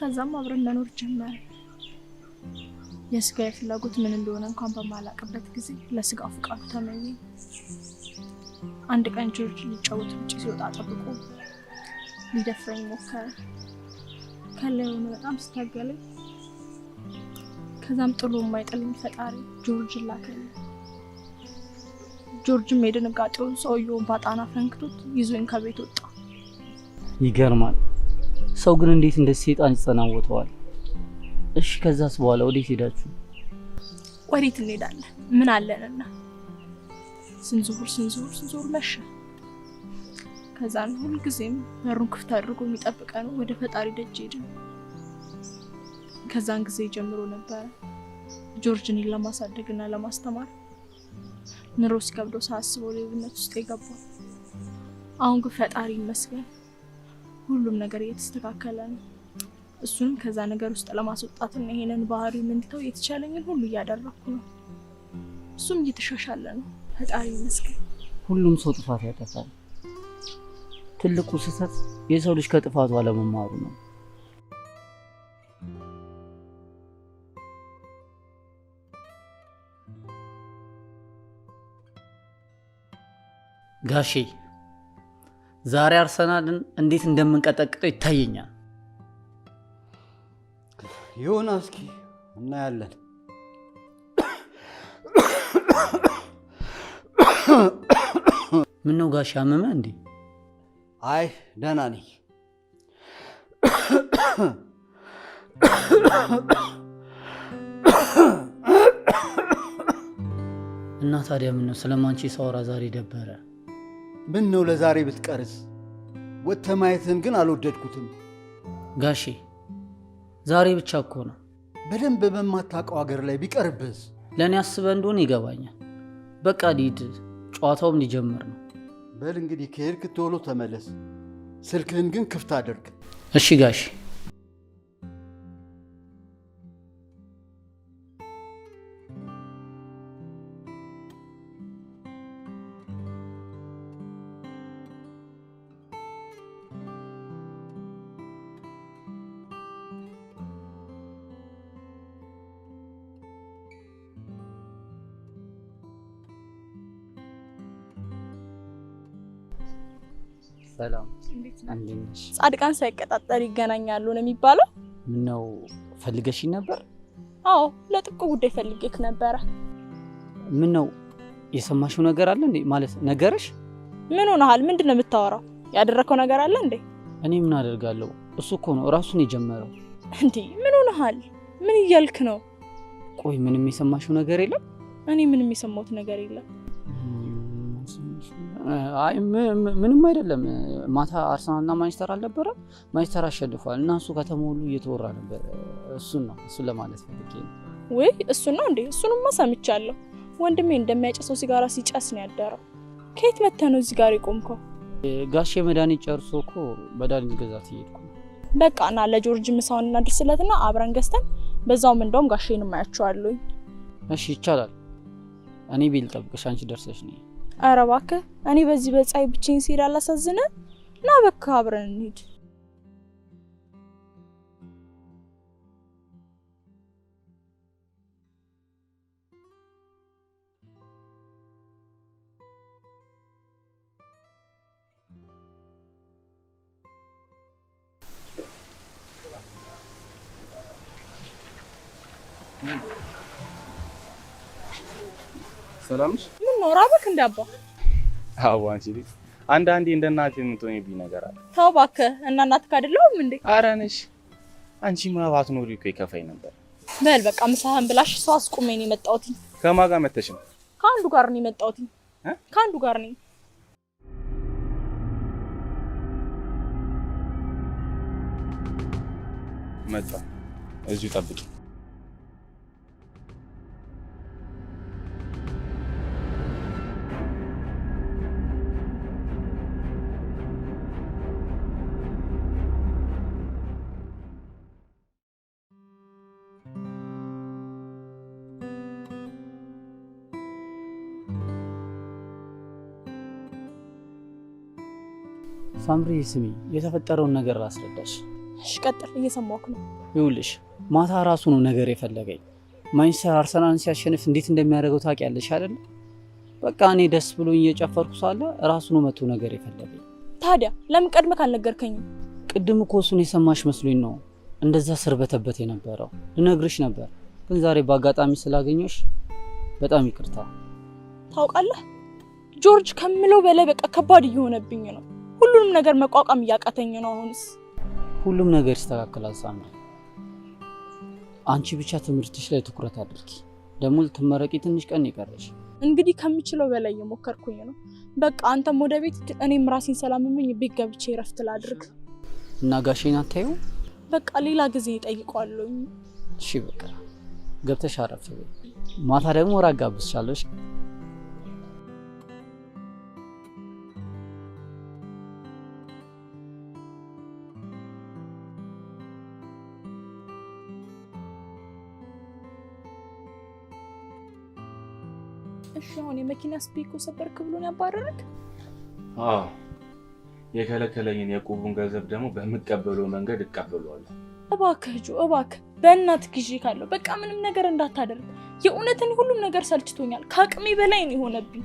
ከዛም አብረን መኖር ጀመረ። የስጋ ፍላጎት ምን እንደሆነ እንኳን በማላቀበት ጊዜ ለስጋ ፍቃዱ ተመኘ። አንድ ቀን ጆርጅ ሊጫወት ውጪ ሲወጣ ጠብቆ ሊደፍረኝ ሞከረ። ከላይ ሆኖ በጣም ስታገለኝ፣ ከዛም ጥሎ የማይጥልኝ ፈጣሪ ጆርጅ ላከኝ። ጆርጅም የድንጋጤውን ሰውየውን ባጣና ፈንክቶት ይዞኝ ከቤት ወጣ። ይገርማል። ሰው ግን እንዴት እንደ ሰይጣን ይጸናወተዋል? እሺ ከዛስ በኋላ ወዴት ሄዳችሁ? ወዴት እንሄዳለን? ምን አለንና? ስንዞር መሸ። ከዛን ሁልጊዜም በሩን ክፍት አድርጎ የሚጠብቀን ወደ ፈጣሪ ደጅ ሄድን። ከዛን ጊዜ ጀምሮ ነበር ጆርጅን ለማሳደግና ለማስተማር ኑሮ ሲከብደው ሳስበው ሌብነት ውስጥ የገባው። አሁን ግን ፈጣሪ ይመስገን ሁሉም ነገር እየተስተካከለ ነው። እሱንም ከዛ ነገር ውስጥ ለማስወጣትና ይሄንን ባህሪውን እንዲተው የተቻለኝን ሁሉ እያደረኩ ነው። እሱም እየተሻሻለ ነው። ፈጣሪ ይመስገን። ሁሉም ሰው ጥፋት ያጠፋል። ትልቁ ስህተት የሰው ልጅ ከጥፋቱ አለመማሩ ነው። ጋሼ ዛሬ አርሰናልን እንዴት እንደምንቀጠቅጠው ይታየኛል። ይሁን እስኪ እናያለን። ምን ነው ጋሼ አመመ እንዴ? አይ ደህና ነኝ። እና ታዲያ ምን ነው ስለማንቺ ሳወራ ዛሬ ደበረ? ምን ነው ለዛሬ ብትቀርስ? ወጥተህ ማየትህን ግን አልወደድኩትም። ጋሼ ዛሬ ብቻ እኮ ነው። በደንብ በማታውቀው ሀገር ላይ ቢቀርብስ? ለእኔ አስበህ እንደሆነ ይገባኛል። በቃ ሊድ ጨዋታውም ሊጀምር ነው። በል እንግዲህ ከሄድክ ቶሎ ተመለስ። ስልክህን ግን ክፍት አድርግ። እሺ ጋሼ። ሰላም እንዴት ነሽ? ጻድቃን ሳይቀጣጠር ይገናኛሉ ነው የሚባለው? ምን ነው ፈልገሽኝ ነበር? አዎ ለጥብቅ ጉዳይ ፈልጌክ ነበረ። ምን ነው የሰማሽው ነገር አለ እንዴ? ማለት ነገርሽ? ምን ሆነሃል? ምንድነው የምታወራው? ያደረከው ነገር አለ እንዴ? እኔ ምን አደርጋለሁ? እሱ እኮ ነው ራሱን የጀመረው። እንዴ ምን ሆነሃል? ምን እያልክ ነው? ቆይ ምንም የሰማሽው ነገር የለም? እኔ ምንም የሰማሁት ነገር የለም። አይ ምንም አይደለም። ማታ አርሰናልና ማንቸስተር አልነበረ? ማንቸስተር አሸንፏል እና እሱ ከተማው ሁሉ እየተወራ ነበር። እሱን ለማለት ፈልጌ ነው። ወይ እሱን ነው እንዴ? እሱንማ ሰምቻለሁ። ወንድሜ እንደሚያጨሰው ሲጋራ ሲጨስ ነው ያደረው። ከየት መተህ ነው እዚህ ጋር የቆምከው? ጋሼ መድኃኒት ጨርሶ እኮ መድኃኒት ገዛት እየሄድኩ ነው። በቃ ና ለጆርጅ ምሳውን እናድርስለትና አብረን ገዝተን በዛውም እንደውም ጋሼን ማያቸዋለሁ። እሺ ይቻላል። እኔ ቤል ጠብቅሽ፣ አንቺ ደርሰሽ ነይ። ኧረ እባክህ እኔ በዚህ በፀሐይ ብቻዬን ስሄድ አላሳዝንህ? ና በቃ አብረን እንሂድ። ሰላም ነሽ? ምን ነው ራበክ እንዳባ? አዎ አንቺ ልጅ አንዳንዴ እንደ እናቴ የምትሆኚብኝ ነገር አለ። ተው እባክህ እና እናትህ አይደለሁም እንዴ? ኧረ ነሽ። አንቺማ ባትኖሪ እኮ ይከፋኝ ነበር። በል በቃ ምሳህን ብላሽ። ሰው አስቁሜ ነው የመጣሁት። ከማን ጋር መተሽ ነው? ከአንዱ ጋር ነው የመጣሁት። ከአንዱ ጋር ነኝ። መጣ። እዚሁ ጠብቂ። ሳምሪ ስሚ፣ የተፈጠረውን ነገር ላስረዳሽ። እሺ ቀጥል፣ እየሰማሁህ ነው። ይኸውልሽ ማታ ራሱ ነው ነገር የፈለገኝ። ማንቸስተር አርሰናልን ሲያሸንፍ እንዴት እንደሚያደርገው ታውቂያለሽ አይደል? በቃ እኔ ደስ ብሎኝ እየጨፈርኩ ሳለ ራሱ ነው መጥቶ ነገር የፈለገኝ። ታዲያ ለምን ቀድመህ ካልነገርከኝም? ቅድም እኮ እሱን የሰማሽ መስሎኝ ነው እንደዛ ስርበተበት የነበረው። ልነግርሽ ነበር ግን ዛሬ በአጋጣሚ ስላገኘሽ በጣም ይቅርታ። ታውቃለህ ጆርጅ ከምለው በላይ በቃ ከባድ እየሆነብኝ ነው። ሁሉንም ነገር መቋቋም እያቃተኝ ነው። አሁንስ ሁሉም ነገር ይስተካከላል ሳምሪ። አንቺ ብቻ ትምህርትሽ ላይ ትኩረት አድርጊ። ደግሞ ልትመረቂ ትንሽ ቀን ይቀርሽ። እንግዲህ ከምችለው በላይ እየሞከርኩኝ ነው። በቃ አንተም ወደ ቤት፣ እኔም ራሴን ሰላም ነኝ። ቤት ገብቼ እረፍት ላድርግ። እና ጋሼን አታዩ? በቃ ሌላ ጊዜ እጠይቀዋለሁ። እሺ በቃ ገብተሽ አረፍ በይ። ማታ ደግሞ ራጋ ብስሻለሽ። እሺ አሁን የመኪና ስፒኮ ሰበርክ ብሎን ያባረረክ? አዎ የከለከለኝን የቁቡን ገንዘብ ደግሞ በምቀበለው መንገድ እቀበለዋለሁ። እባክህ ጆ እባክህ በእናትህ ግዢ ካለው በቃ ምንም ነገር እንዳታደርግ። የእውነትን ሁሉም ነገር ሰልችቶኛል። ከአቅሜ በላይ ነው የሆነብኝ።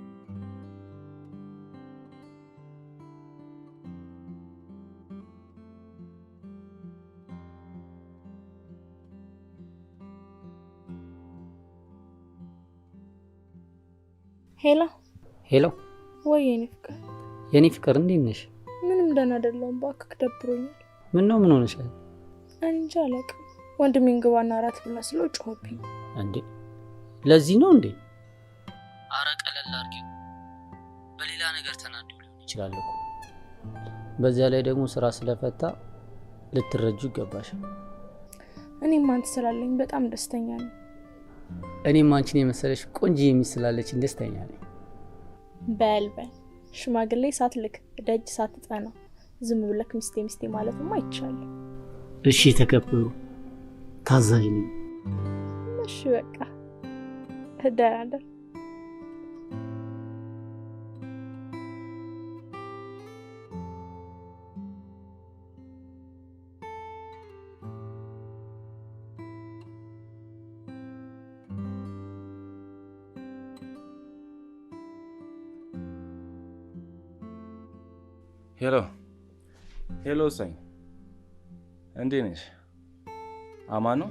ሄሎ ሄሎ። ወይ የኔ ፍቅር። የኔ ፍቅር እንዴት ነሽ? ምንም ደህና አይደለሁም እባክህ፣ ደብሮኛል። ምን ነው ምን ሆነሻል? እንጃ አላውቅም። ወንድሜን ግባና እራት ብላ ስለው ጮኸብኝ። እንዴ ለዚህ ነው እንዴ? አረ ቀለል አድርጊው። በሌላ ነገር ተናዶ ሊሆን ይችላል እኮ። በዚያ ላይ ደግሞ ስራ ስለፈታ ልትረጁ ይገባሻል። እኔም አንተ ስላለኝ በጣም ደስተኛ ነኝ። እኔም አንቺን የመሰለሽ ቆንጆ የሚስላለች ደስተኛ ነኝ። በልበል ሽማግሌ ሳትልክ ደጅ ሳትጠና ዝም ብለክ ሚስቴ ሚስቴ ማለትማ አይቻልም። እሺ ተከበሩ፣ ታዛዥ ነኝ። እሺ በቃ ተደራደር። ሄሎ ሄሎ፣ ሳይ እንዴት ነሽ? አማን ነው?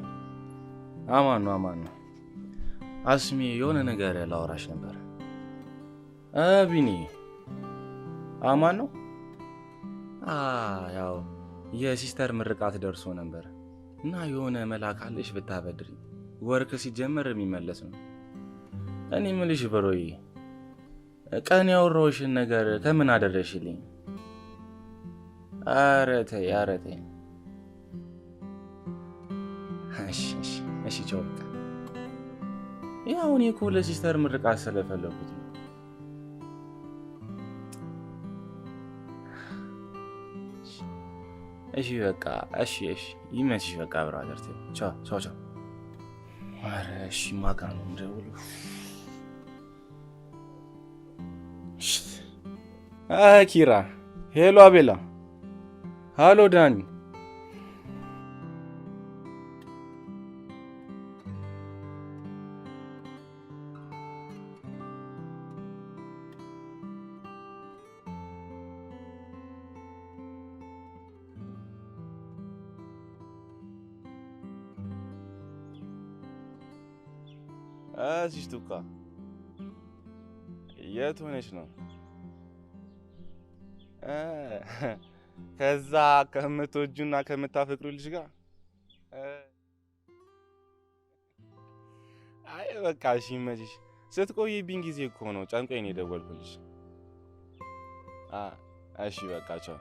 አማን ነው፣ አማን ነው። አስሚ የሆነ ነገር ላወራሽ ነበር። ቢኒ አማን ነው? ያው የሲስተር ምርቃት ደርሶ ነበር እና የሆነ መላክ አለሽ ብታበድሪ፣ ወርክ ሲጀመር የሚመለስ ነው። እኔ ምልሽ በሮዬ ቀን ያወራሁሽን ነገር ከምን አደረሽልኝ? ኧረ ተይ ኧረ ተይ። እሺ ቻው በቃ። ያው እኔ እኮ ለሲስተር ምርቃት ስለፈለኩት ነው። እሺ በቃ እሺ ይመችሽ በቃ ብራዘር። ቻው ቻው ቻው። ኧረ እሺ ማጋ ነው የምደውለው። ኪራ ሄሎ፣ አቤላ ሃሎ፣ ዳኒ ሲስቱካ የት ሆነሽ ነው? ከዛ ከምትወጁና ከምታፈቅሩ ልጅ ጋር? አይ በቃ እሺ ይመችሽ። ስትቆይብኝ ጊዜ እኮ ነው ጨንቆኝ ነው የደወልኩልሽ። እሺ በቃ ቻው።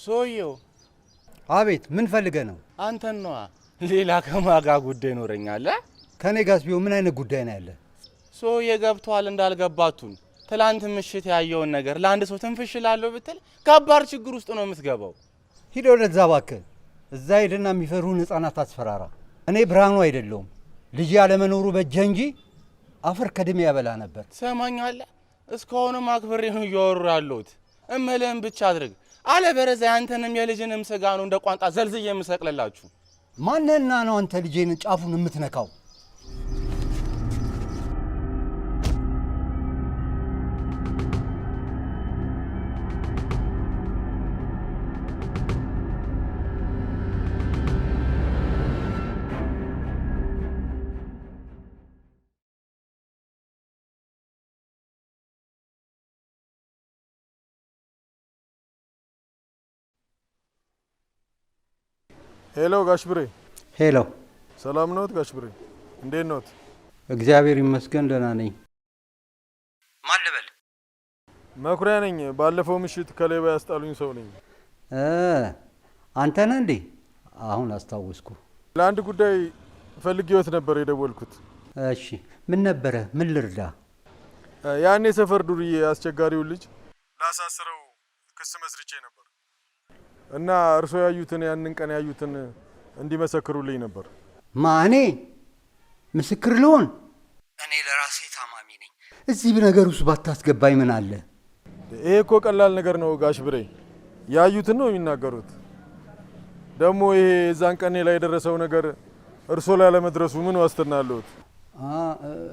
ሶዮ አቤት፣ ምን ፈልገህ ነው? አንተን ነዋ። ሌላ ከማጋ ጉዳይ ኖረኛል። ከኔ ጋርስ ቢሆን ምን አይነት ጉዳይ ነው ያለ? ሶዬ ገብቷል እንዳልገባቱን። ትላንት ምሽት ያየውን ነገር ለአንድ ሰው ትንፍሽ እላለሁ ብትል ከባድ ችግር ውስጥ ነው የምትገባው። ሂድ ወደዛ እባክህ። እዛ ሄደና የሚፈሩህን ህፃናት አስፈራራ። እኔ ብርሃኑ አይደለሁም። ልጅ ያለመኖሩ በጀ እንጂ አፈር ከድሜ ያበላ ነበር። ትሰማኛለህ? እስካሁንም አክብሬ ነው እያወሩ ያለሁት። እምልህን ብቻ አድርግ። አለበለዚያ አንተንም የልጅንም ስጋ ነው እንደ ቋንጣ ዘልዝዬ የምሰቅልላችሁ። ማንህና ነው አንተ ልጄን ጫፉን የምትነካው? ሄሎ ጋሽ ብሬ። ሄሎ፣ ሰላም ነዎት ጋሽ ብሬ? እንዴት ነዎት? እግዚአብሔር ይመስገን ደህና ነኝ። ማን ልበል? መኩሪያ ነኝ። ባለፈው ምሽት ከሌባ ያስጣሉኝ ሰው ነኝ። አንተ ነህ እንዴ? አሁን አስታወስኩ። ለአንድ ጉዳይ ፈልጌዎት ነበር የደወልኩት። እሺ፣ ምን ነበረ? ምን ልርዳ? ያኔ ሰፈር ዱርዬ አስቸጋሪውን ልጅ ላሳስረው ክስ መስርቼ ነበር እና እርሶ ያዩትን ያንን ቀን ያዩትን እንዲመሰክሩልኝ ነበር። ማኔ ምስክር ልሆን? እኔ ለራሴ ታማሚ ነኝ። እዚህ ነገር ውስጥ ባታስገባኝ ምን አለ? ይሄ እኮ ቀላል ነገር ነው ጋሽ ብሬ። ያዩትን ነው የሚናገሩት። ደግሞ ይሄ እዛን ቀኔ ላይ የደረሰው ነገር እርሶ ላይ ለመድረሱ ምን ዋስትና አለዎት?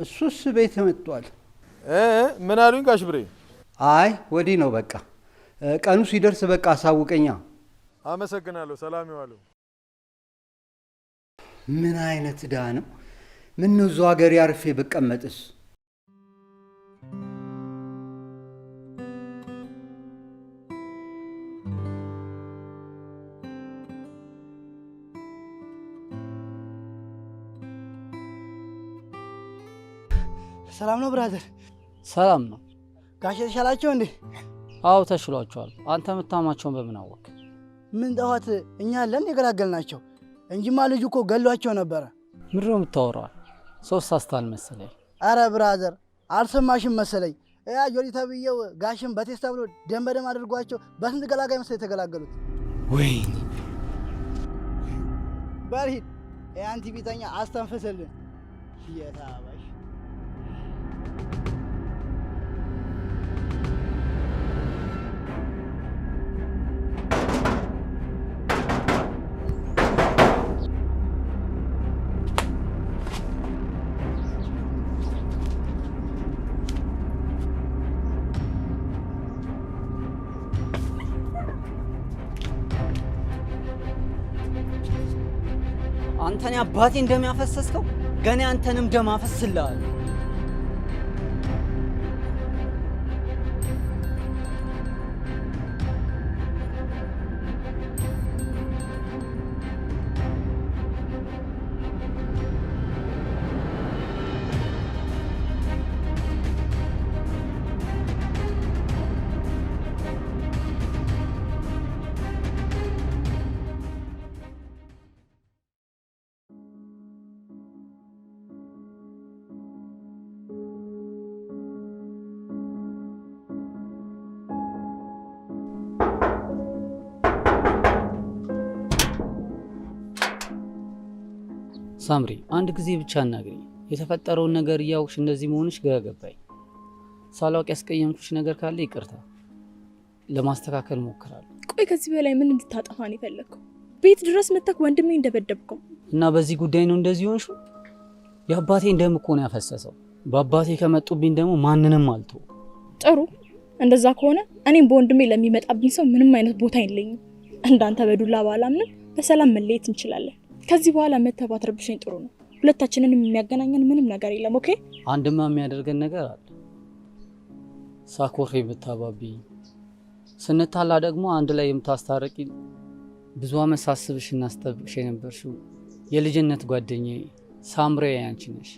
እሱስ ቤት መጥቷል። ምን አሉኝ ጋሽ ብሬ? አይ ወዲህ ነው በቃ ቀኑ ሲደርስ በቃ አሳውቀኛ። አመሰግናለሁ። ሰላም ይዋሉ። ምን አይነት ዕዳ ነው? ምን ነው እዛው ሀገር ያርፌ ብቀመጥስ? ሰላም ነው ብራዘር? ሰላም ነው። ጋሽ ተሻላቸው እንዴ? አዎ ተሽሏቸዋል። አንተ የምታማቸውን በምን አወቅ? ምን ጠዋት እኛ አለን የገላገልናቸው እንጂማ ልጁ እኮ ገሏቸው ነበረ። ምንድነው የምታወራው? ሶስት አስታል መሰለኝ። አረ ብራዘር አልሰማሽም መሰለኝ። ያ ጆሪ ተብዬው ጋሽን በቴስታ ብሎ ደም በደም አድርጓቸው በስንት ገላጋይ መሰለኝ የተገላገሉት። ወይኔ በርሂድ አንቲ ቢተኛ አስተንፈሰልን የታባሽ አንተን አባቴ እንደሚያፈሰስከው ገና አንተንም ደም አፈስልሃለሁ። ሳምሪ አንድ ጊዜ ብቻ እናግሪኝ። የተፈጠረውን ነገር እያውቅሽ እንደዚህ መሆንሽ ግራ ገባኝ። ሳላውቅ ያስቀየምኩሽ ነገር ካለ ይቅርታ፣ ለማስተካከል ሞክራለሁ። ቆይ ከዚህ በላይ ምን እንድታጠፋን የፈለግከው? ቤት ድረስ መጥተህ ወንድሜ እንደበደብከው እና በዚህ ጉዳይ ነው እንደዚህ ሆንሽው? የአባቴን ደም እኮ ነው ያፈሰሰው። በአባቴ ከመጡብኝ ደግሞ ማንንም አልቶ። ጥሩ እንደዛ ከሆነ እኔም በወንድሜ ለሚመጣብኝ ሰው ምንም አይነት ቦታ የለኝም። እንዳንተ በዱላ ባላምንም በሰላም መለየት እንችላለን። ከዚህ በኋላ መተባት ረብሽኝ ጥሩ ነው። ሁለታችንንም የሚያገናኘን ምንም ነገር የለም። ኦኬ? አንድማ የሚያደርገን ነገር አለ። ሳኮሬ ብታባቢ ስንታላ ደግሞ አንድ ላይ የምታስታርቂ ብዙ አመት ሳስብሽ እና ስጠብቅሽ የነበርሽው የልጅነት ጓደኛዬ ሳምሬ አንቺ ነሽ።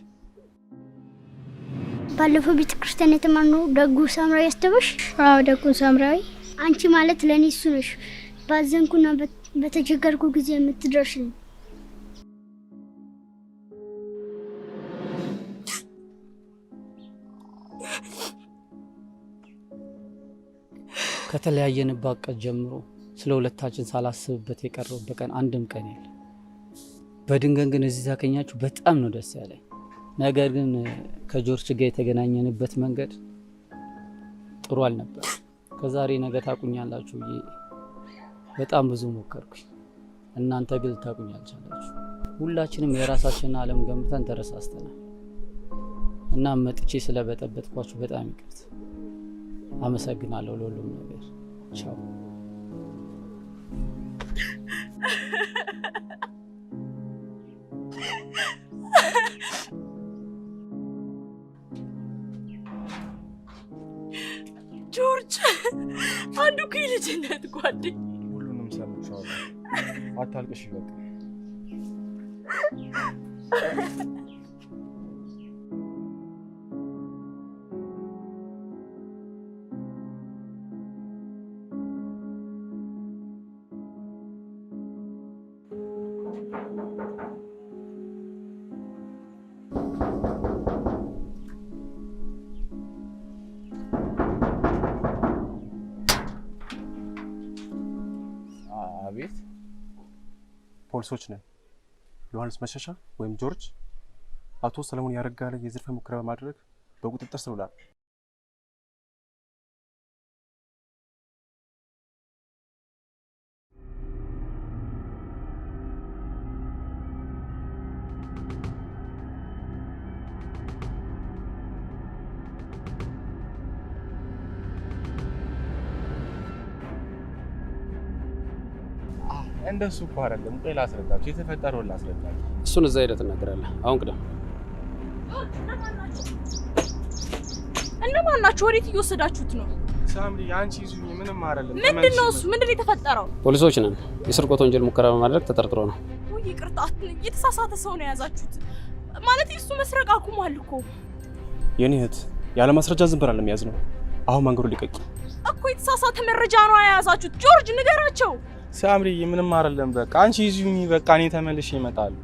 ባለፈው ቤተ ክርስቲያን የተማርነው ደጉ ሳምራዊ ያስተበሽ? አዎ ደጉ ሳምራዊ። አንቺ ማለት ለኔ እሱ ነሽ። ባዘንኩና በተቸገርኩ ጊዜ የምትደርሽልኝ። ከተለያየንባት ቀን ጀምሮ ስለ ሁለታችን ሳላስብበት የቀረውበት ቀን አንድም ቀን የለም። በድንገት ግን እዚህ ታገኛችሁ በጣም ነው ደስ ያለኝ። ነገር ግን ከጆርጅ ጋር የተገናኘንበት መንገድ ጥሩ አልነበር። ከዛሬ ነገ ታቁኛላችሁ ብዬ በጣም ብዙ ሞከርኩኝ። እናንተ ግን ታቁኝ አልቻላችሁ። ሁላችንም የራሳችንን ዓለም ገንብተን ተረሳስተናል እና መጥቼ ስለበጠበጥኳችሁ በጣም ይቅርታ። አመሰግናለሁ ለሁሉም ነገር። ቻው። ጆርጅ አንዱ ከልጅነት ጓደኛ። ሁሉንም ሰምቻለሁ። አታልቅሽ በቃ። አቤት። ፖሊሶች ነን። ዮሐንስ መሸሻ ወይም ጆርጅ አቶ ሰለሞን ያረጋ ላይ የዝርፊያ ሙከራ በማድረግ በቁጥጥር ስር ውሏል። እንደሱ እኮ አይደለም። ቆይ ላስረዳችሁ፣ የተፈጠረውን ላስረዳችሁ። እሱን እዛ ሄደህ ትናገራለህ። አሁን ቅደም። እነማን ናቸው? ወዴት እየወሰዳችሁት ነው? ሳምሪ አንቺ ይዙኝ ምንም አይደለም። ምንድነው እሱ? ምንድነው የተፈጠረው? ፖሊሶች ነን። የስርቆት ወንጀል ሙከራ በማድረግ ተጠርጥሮ ነው። ወይ ይቅርታ፣ የተሳሳተ ሰው ነው የያዛችሁት። ማለት እሱ መስረቅ አቁሟል እኮ። የኔ እህት ያለ ማስረጃ ዝም ብላ ለሚያዝ ነው። አሁን መንገዱ ሊቀቂ እኮ የተሳሳተ መረጃ ነው የያዛችሁት። ጆርጅ ንገራቸው። ሳምሪ ምንም አይደለም። በቃ አንቺ ይዙኝ፣ በቃ እኔ ተመልሼ እመጣለሁ።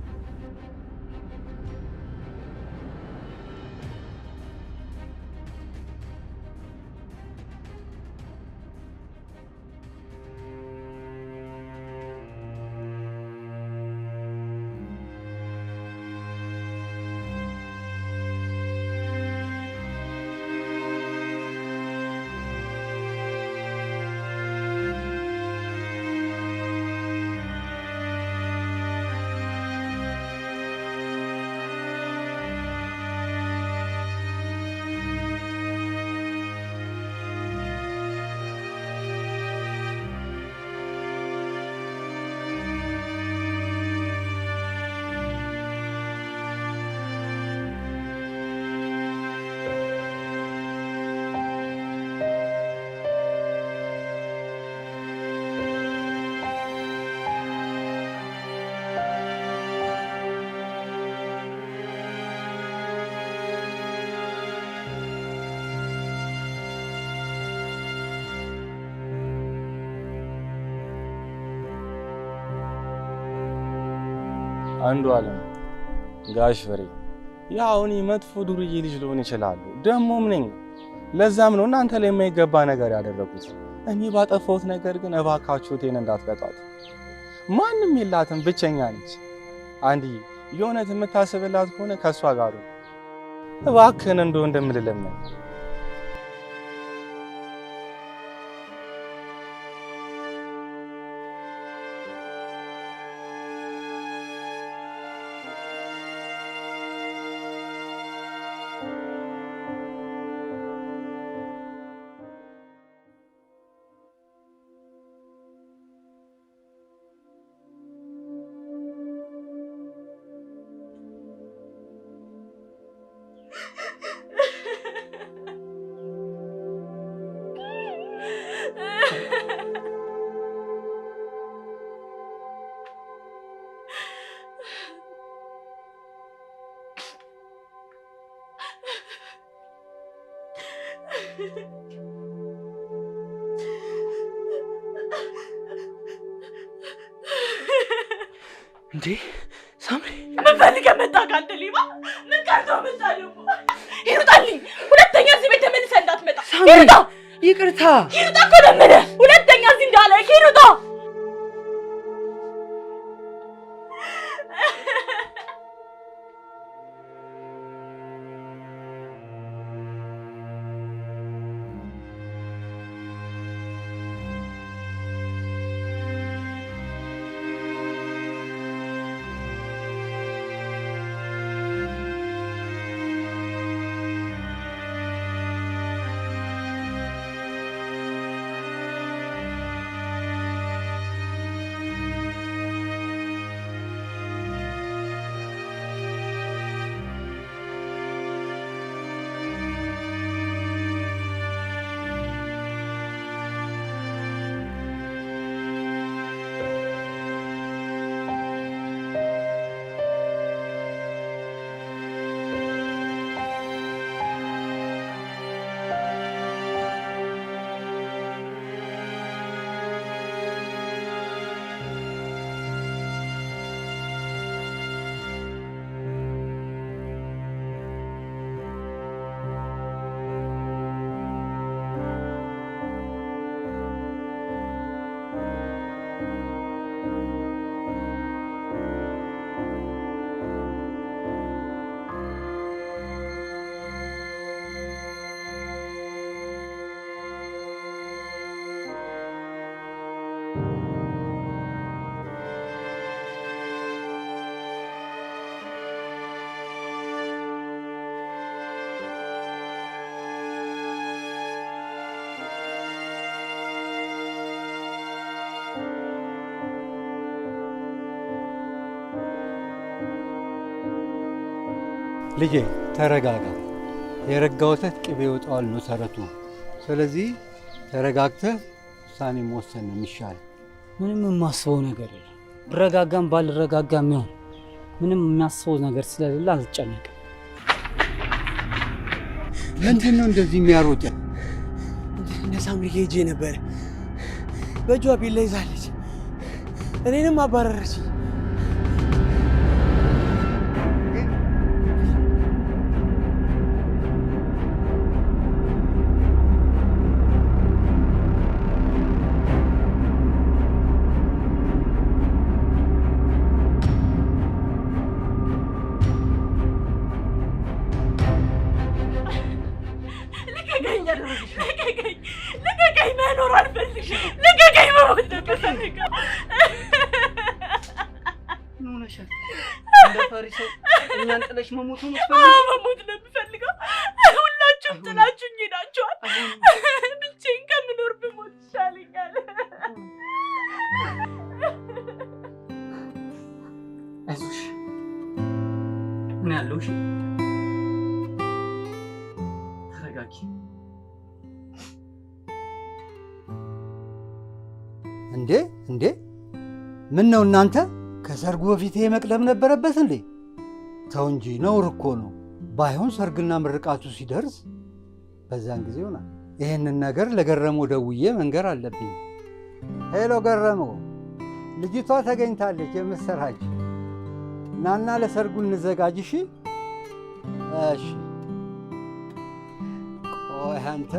አንዱ አለም ጋሽ ፍሬ ያው እኔ መጥፎ ዱርዬ ልጅ ልሆን ይችላል፣ ደሞም ነኝ። ለዛም ነው እናንተ ላይ የማይገባ ነገር ያደረኩት። እኔ ባጠፋሁት ነገር ግን እባካችሁ እቴን እንዳትቀጧት። ማንም የላትም፣ ብቸኛ ነች። አንዲ የእውነት የምታስብላት ከሆነ ከሷ ጋር እባክህን እንደምልለምን እንዴ ሳምሪ ምን ፈልገህ መጣህ? ካንተ ሊባ ምን ቀርተው መጣ ደግሞ? ይሩጣልኝ! ሁለተኛ እዚህ ቤት ተመልሰህ እንዳትመጣ። ይሩጣ! ይቅርታ። ይሩጣ እኮ ለምን ሁለተኛ እዚህ እንዳላይክ ይሩጣ! ልጄ ተረጋጋ። የረጋ ወተት ቅቤ ይወጣዋል ነው ተረቱ። ስለዚህ ተረጋግተህ ውሳኔ መወሰን ነው የሚሻል። ምንም የማስበው ነገር የለም። ብረጋጋም ባልረጋጋም ይሆን ምንም የሚያስበው ነገር ስለሌለ አልጨነቅም። ምንድን ነው እንደዚህ የሚያሮጥ? እነ ሳምሪ ሄጄ ነበር። በእጇ ቢላ ይዛለች። እኔንም አባረረች። ልቀቀኝ፣ መኖር አልፈልግም። ልቀቀኝ፣ መሞት ነው የምፈልገው። ምን ሆነሻል? እንደ ፈሪሰ እኛን ጥለሽ መሞት ነው የምትፈልጊው? መሞት ነው የምፈልገው። ሁላችሁም ጥላችሁኝ ሄዳችኋል። ብቻዬን ከምኖር ብሞት ይሻለኛል። አይዞሽ፣ ምን ያለው? እሺ ተረጋጊ። እንዴ ምን ነው እናንተ? ከሰርጉ በፊት ይሄ መቅደም ነበረበት እንዴ? ተው እንጂ ነውር እኮ ነው። ባይሆን ሰርግና ምርቃቱ ሲደርስ በዛን ጊዜ ይሆናል። ይህንን ነገር ለገረመው ደውዬ መንገር አለብኝ። ሄሎ ገረመው፣ ልጅቷ ተገኝታለች። የምስራች ናና ለሰርጉ እንዘጋጅ። እሺ ቆይ አንተ